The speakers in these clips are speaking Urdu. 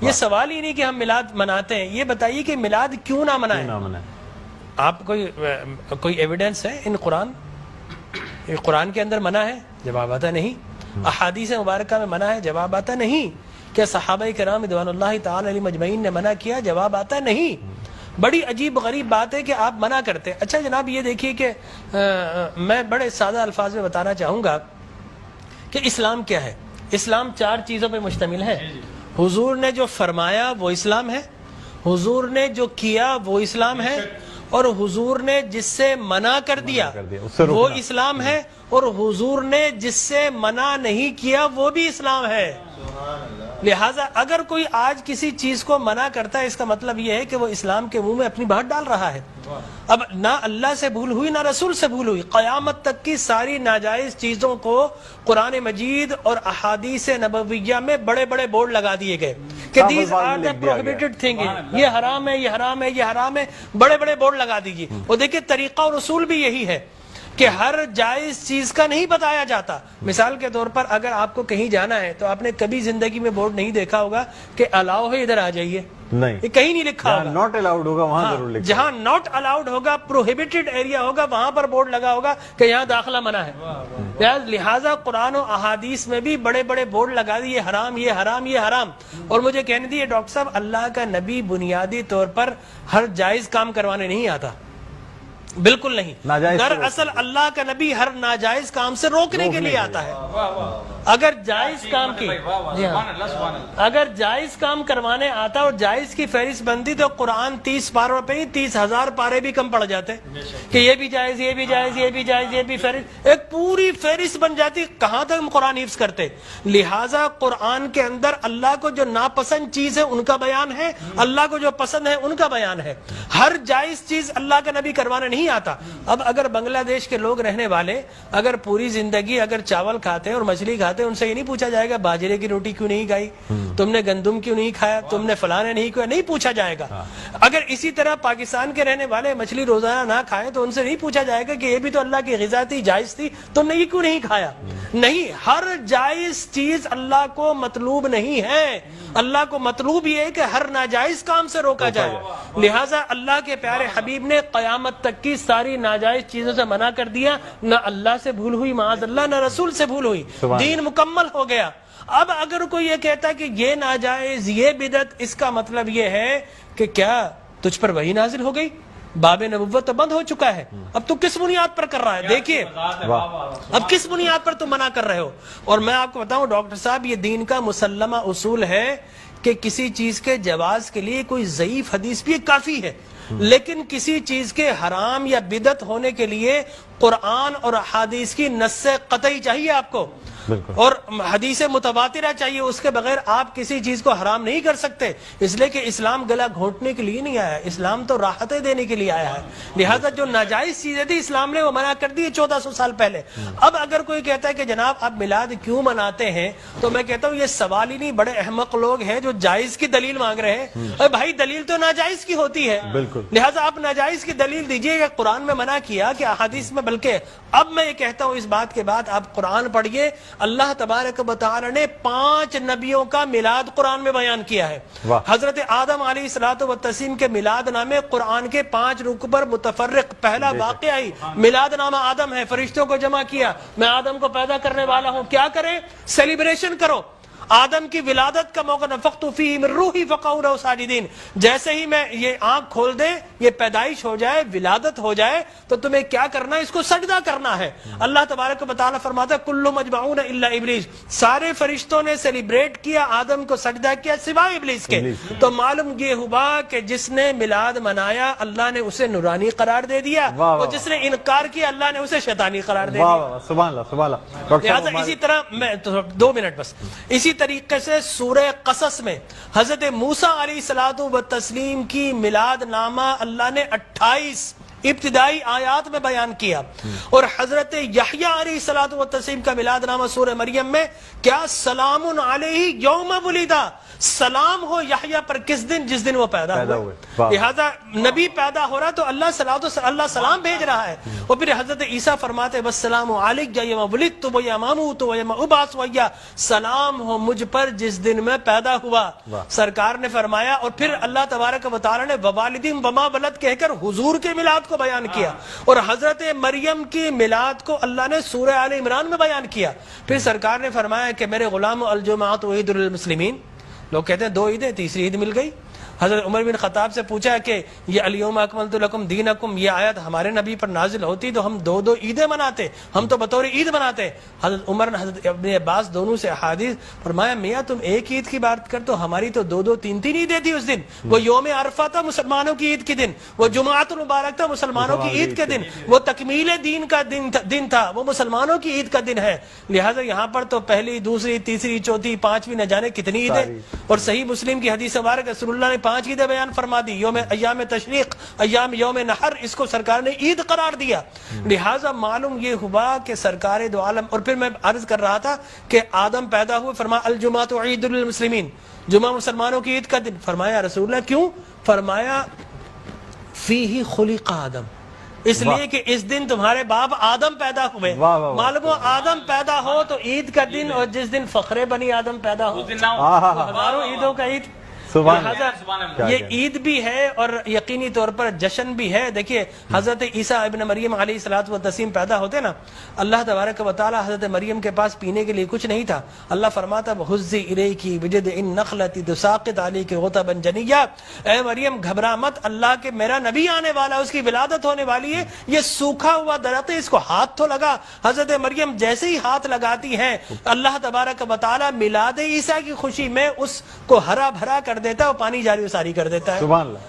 یہ سوال ہی نہیں کہ ہم میلاد مناتے ہیں، یہ بتائیے کہ میلاد کیوں نہ منائیں؟ آپ کوئی ایویڈنس ہے ان قرآن کے اندر منع ہے؟ جواب آتا نہیں۔ احادیث مبارکہ میں منع ہے؟ جواب آتا نہیں۔ کیا صحابہ کرام رضوان اللہ تعالی علیہم اجمعین نے منع کیا؟ جواب آتا نہیں۔ بڑی عجیب غریب بات ہے کہ آپ منع کرتے ہیں۔ اچھا جناب یہ دیکھیے کہ میں بڑے سادہ الفاظ میں بتانا چاہوں گا کہ اسلام کیا ہے۔ اسلام 4 چیزوں پہ مشتمل ہے۔ حضور نے جو فرمایا وہ اسلام ہے، حضور نے جو کیا وہ اسلام ہے، اور حضور نے جس سے منع کر دیا وہ اسلام ہے، اور حضور نے جس سے منع نہیں کیا وہ بھی اسلام ہے۔ لہٰذا اگر کوئی آج کسی چیز کو منع کرتا ہے اس کا مطلب یہ ہے کہ وہ اسلام کے منہ میں اپنی بات ڈال رہا ہے۔ اب نہ اللہ سے بھول ہوئی نہ رسول سے بھول ہوئی، قیامت تک کی ساری ناجائز چیزوں کو قرآن مجید اور احادیث نبویہ میں بڑے بڑے بورڈ لگا دیے گئے کہ these are the prohibited thing, یہ حرام ہے، یہ حرام ہے، یہ حرام ہے، بڑے بڑے بورڈ لگا دیجیے۔ اور دیکھیں طریقہ اور اصول بھی یہی ہے کہ ہر جائز چیز کا نہیں بتایا جاتا۔ مثال کے طور پر اگر آپ کو کہیں جانا ہے تو آپ نے کبھی زندگی میں بورڈ نہیں دیکھا ہوگا کہ الاؤ ہے ادھر آ جائیے، نہیں، یہ کہیں نہیں لکھا ہوگا۔ ناٹ الاؤڈ ہوگا وہاں ضرور لکھا، جہاں ناٹ الاؤڈ ہوگا، پروہیبٹڈ ایریا ہوگا، وہاں پر بورڈ لگا ہوگا کہ یہاں داخلہ منع ہے۔ لہٰذا قرآن و احادیث میں بھی بڑے بڑے بورڈ لگا دیے، حرام، یہ حرام، یہ حرام۔ اور مجھے کہنے دیے ڈاکٹر صاحب اللہ کا نبی بنیادی طور پر ہر جائز کام کروانے نہیں آتا، بالکل نہیں۔ دراصل اللہ کا نبی ہر ناجائز کام سے روکنے کے لیے آتا ہے۔ اگر جائز کام کی اگر جائز کام کروانے آتا اور جائز کی فہرست بنتی تو قرآن 30 پاروں پہ 30,000 پارے بھی کم پڑ جاتے کہ یہ بھی جائز، یہ بھی جائز، یہ بھی جائز، یہ بھی فہرست، ایک پوری فہرست بن جاتی۔ کہاں تک ہم قرآن حفظ کرتے؟ لہٰذا قرآن کے اندر اللہ کو جو ناپسند چیز ہے ان کا بیان ہے، اللہ کو جو پسند ہے ان کا بیان ہے۔ ہر جائز چیز اللہ کا نبی کروانے نہیں آتا۔ اب اگر بنگلہ دیش کے لوگ رہنے والے اگر پوری زندگی اگر چاول کھاتے ہیں اور مچھلی کھاتے ہیں، ان سے یہ نہیں پوچھا جائے گا باجرے کی روٹی کیوں نہیں کھائی، تم نے گندم کیوں نہیں کھایا، تم نے فلانے نہیں کیا، نہیں پوچھا جائے گا۔ اگر اسی طرح پاکستان کے رہنے والے مچھلی روزانہ نہ کھائیں تو ان سے نہیں پوچھا جائے گا کہ یہ بھی تو اللہ کی غذا تھی، جائز تھی، تم نے یہ کیوں نہیں کھایا۔ نہیں، ہر جائز چیز اللہ کو مطلوب نہیں ہے، اللہ کو مطلوب یہ ہے کہ ہر ناجائز کام سے روکا جائے۔ لہٰذا اللہ کے پیارے حبیب نے قیامت تک کی ساری ناجائز چیزوں سے منع کر دیا، نہ اللہ سے بھول ہوئی معاذ اللہ، نہ رسول سے بھول ہوئی، دین مکمل ہو گیا۔ اب اگر کوئی یہ کہتا ہے کہ یہ ناجائز، یہ بدعت، اس کا مطلب یہ ہے کہ کیا تجھ پر وحی نازل ہو گئی؟ باب نبوت تو بند ہو چکا ہے، اب تو کس بنیاد پر کر رہا ہے؟ دیکھیے اب کس بنیاد پر تم منع کر رہے ہو۔ اور میں آپ کو بتاؤں ڈاکٹر صاحب، یہ دین کا مسلمہ اصول ہے کہ کسی چیز کے جواز کے لیے کوئی ضعیف حدیث بھی کافی ہے، لیکن کسی چیز کے حرام یا بدعت ہونے کے لیے قرآن اور احادیث کی نص قطعی چاہیے آپ کو، اور حدیث متواترہ چاہیے، اس کے بغیر آپ کسی چیز کو حرام نہیں کر سکتے۔ اس لیے کہ اسلام گلا گھونٹنے کے لیے نہیں آیا، اسلام تو راحتیں دینے کے لیے آیا ہے۔ لہٰذا جو ناجائز چیزیں تھی اسلام نے وہ منع کر دی 1400 سال پہلے۔ اب اگر کوئی کہتا ہے کہ جناب آپ میلاد کیوں مناتے ہیں، تو میں کہتا ہوں یہ سوال ہی نہیں، بڑے احمق لوگ ہیں جو جائز کی دلیل مانگ رہے ہیں۔ ارے بھائی دلیل تو ناجائز کی ہوتی ہے، لہٰذا آپ ناجائز کی دلیل دیجئے کہ قرآن میں منع کیا کہ احادیث میں، بلکہ اب میں یہ کہتا ہوں اس بات کے بعد آپ قرآن پڑھیے، اللہ تبارک و تعالی نے 5 نبیوں کا میلاد قرآن میں بیان کیا ہے۔ حضرت آدم علیہ الصلوۃ والتسلیم کے میلاد نامے قرآن کے 5 رکوع پر متفرق، پہلا واقعہ ہی میلاد نامہ آدم ہے، فرشتوں کو جمع کیا، میں آدم کو پیدا کرنے والا ہوں، کیا کریں؟ سیلیبریشن کرو۔ آدم کی ولادت کا موقع، نفخت فیہ من روحی فقعوا لہ ساجدین، جیسے ہی میں یہ آنکھ کھول دے، یہ پیدائش ہو جائے، ولادت ہو جائے، تو تمہیں کیا کرنا ہے؟ اس کو سجدہ کرنا ہے۔ اللہ تبارک و تعالیٰ فرماتا ہے کل مجمعون الا ابلیس، سارے فرشتوں نے سیلیبریٹ کیا، آدم کو سجدہ کیا سوائے ابلیس کے۔ تو معلوم یہ ہوا کہ جس نے میلاد منایا اللہ نے اسے نورانی قرار دے دیا، اور جس نے انکار کیا اللہ نے اسے شیطانی قرار دے دیا۔ سبحان اللہ، سبحان اللہ۔ لہٰذا اسی طرح میں 2 منٹ بس، اسی طریقے سے سورہ قصص میں حضرت موسیٰ علیہ الصلوۃ والتسلیم کی میلاد نامہ اللہ نے 28 ابتدائی آیات میں بیان کیا. اور حضرت یحییٰ علیہ الصلوۃ والتسلیم کا میلاد نامہ سورہ مریم میں کیا سلام علیہ یوم ولیدہ، سلام ہو یحییٰ پر کس دن؟ جس دن وہ پیدا ہوئے. لہذا نبی پیدا ہو رہا تو اللہ سلام بھیج رہا ہے. اور پھر حضرت عیسیٰ فرماتے والسلام علیک یوم ولدت و یوم اموت و یوم ابعث حیا، سلام ہو مجھ پر جس دن میں پیدا ہوا. سرکار نے فرمایا. اور پھر اللہ تبارک و تعالی نے ووالدین وما ولد کہہ کر حضور کے میلاد کو بیان کیا. اور حضرت مریم کی میلاد کو اللہ نے سورہ آل عمران میں بیان کیا. پھر سرکار نے فرمایا کہ میرے غلام الجمعۃ عید للمسلمین. لوگ کہتے ہیں 2 عیدیں، تیسری عید مل گئی. حضرت عمر بن خطاب سے پوچھا کہ یہ الیوم اکملت لکم دینکم، یہ آیت ہمارے نبی پر نازل ہوتی تو ہم 2 عیدیں مناتے، ہم تو بطور عید مناتے. حضرت عمر نے حضرت ابن عباس دونوں سے احادیث فرمایا میاں تم ایک عید کی بات کر تو ہماری تو 2 3 عیدیں تھی اس دن. وہ یوم عرفہ تھا مسلمانوں کی عید کے دن، وہ جمعۃ المبارک تھا مسلمانوں کی عید کے دن، وہ تکمیل دین کا دن تھا، وہ مسلمانوں کی عید کا دن ہے. لہٰذا یہاں پر تو پہلی، دوسری، تیسری، چوتھی، 5ویں نہ جانے کتنی عیدیں. اور صحیح مسلم کی حدیث مبارک رسول اللہ نے 5 عیدیں بیان فرما دی. ایام تشریق، یوم نحر، اس کو سرکار نے عید قرار دیا. لہٰذا معلوم یہ ہوا کہ سرکار دو عالم. اور پھر میں عرض کر رہا تھا کہ آدم پیدا ہوئے، فرمایا الجمعۃ عید للمسلمین، جمعہ مسلمانوں کی عید کا دن. فرمایا رسول اللہ کیوں؟ فرمایا فیہ خلق آدم، اس لیے کہ اس دن تمہارے باپ آدم پیدا ہوئے. معلوم ہو آدم پیدا ہو تو عید کا دن، اور جس دن فخر بنی آدم پیدا ہو ہزاروں عیدوں کا عید. یہ عید بھی ہے اور یقینی طور پر جشن بھی ہے. دیکھیے حضرت عیسیٰ ابن مریم علیہ الصلوۃ والتسلیم پیدا ہوتے نا، اللہ تبارک و تعالی حضرت مریم کے پاس پینے کے لیے کچھ نہیں تھا. اللہ فرماتا وَهُزِّ إِلَيْكِ بِجِذْعِ النَّخْلَةِ تُسَاقِطْ عَلَيْكِ رُطَبًا جَنِيًّا، اے مریم گھبرا مت، اللہ کے میرا نبی آنے والا ہے، اس کی ولادت ہونے والی ہے. یہ سوکھا ہوا درخت ہے، اس کو ہاتھ تو لگا. حضرت مریم جیسے ہی ہاتھ لگاتی ہیں اللہ تبارک و تعالی میلاد عیسیٰ کی خوشی میں اس کو ہرا بھرا کر دیتا ہے اور پانی جاری و ساری کر دیتا ہے.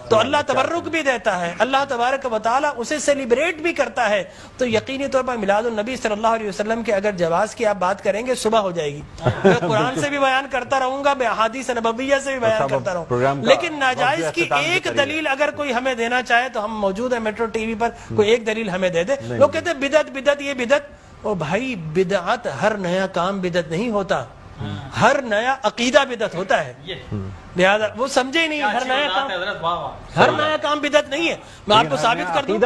تو اللہ تبرک بھی دیتا ہے، اللہ تبارک و تعالی اسے سیلیبریٹ بھی کرتا ہے. تو یقینی طور پر میلاد النبی صلی اللہ علیہ وسلم کے اگر جواز کی آپ بات کریں گے صبح ہو جائے گی. میں قرآن سے بھی بیان کرتا رہوں گا، میں احادیث نبویہ سے بھی بیان کرتا رہوں، لیکن ناجائز کی ایک دلیل اگر کوئی ہمیں دینا چاہے تو ہم موجود ہیں میٹرو ٹی وی پر، کوئی ایک دلیل ہمیں دے دے. لوگ کہتے ہیں بدعت بدعت یہ بدعت. او بھائی بدعت ہر نیا کام بدعت نہیں ہوتا، ہر نیا عقیدہ بدعت ہوتا ہے. لہذا وہ سمجھے ہی نہیں، ہر نیا کام بدعت نہیں ہے. میں آپ کو ثابت کر دوں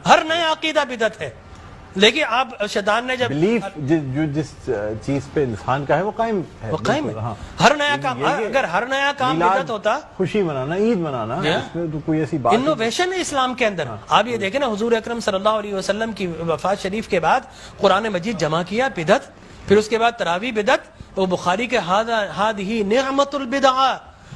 ہر نیا عقیدہ بدعت ہے. لیکن آپ شیطان نے جب بلیف جس چیز پہ انسان کا ہے وہ قائم ہے، وہ قائم ہے. ہر نیا کام، اگر ہر نیا کام بدعت ہوتا، خوشی منانا، عید منانا، اس میں تو کوئی ایسی بات انوویشن ہے اسلام کے اندر. آپ یہ دیکھیں نا حضور اکرم صلی اللہ علیہ وسلم کی وفات شریف کے بعد قرآن مجید جمع کیا بدعت، پھر اس کے بعد تراویح بدعت. وہ بخاری کے ہذہ نعمت البدع،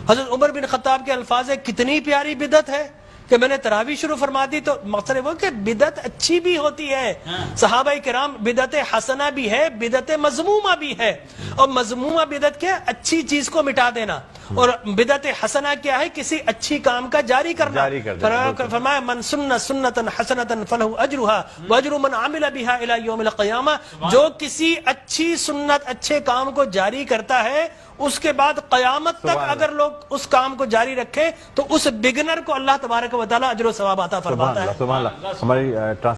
حضرت عمر بن خطاب کے الفاظ ہے کتنی پیاری بدعت ہے کہ میں نے تراویح شروع فرما دی. تو مقصد وہ کہ بدعت اچھی بھی ہوتی ہے. صحابہ کرام بدعت حسنہ بھی ہے، بدعت مذمومہ بھی ہے. اور مذمومہ بدعت کیا؟ اچھی چیز کو مٹا دینا. اور بدعت حسنہ کیا ہے؟ کسی اچھی کام کا جاری کرنا. فرمایا من سن سنتا حسنتا فلہ اجرھا واجر من عمل بھا الی یوم القیامہ، جو کسی اچھی سنت، اچھے کام کو جاری کرتا ہے اس کے بعد قیامت تک اگر لوگ اس کام کو جاری رکھیں تو اس بگنر کو اللہ تبارک و تعالی اجر و ثواب عطا فرماتا ہے. سبحان اللہ. ہماری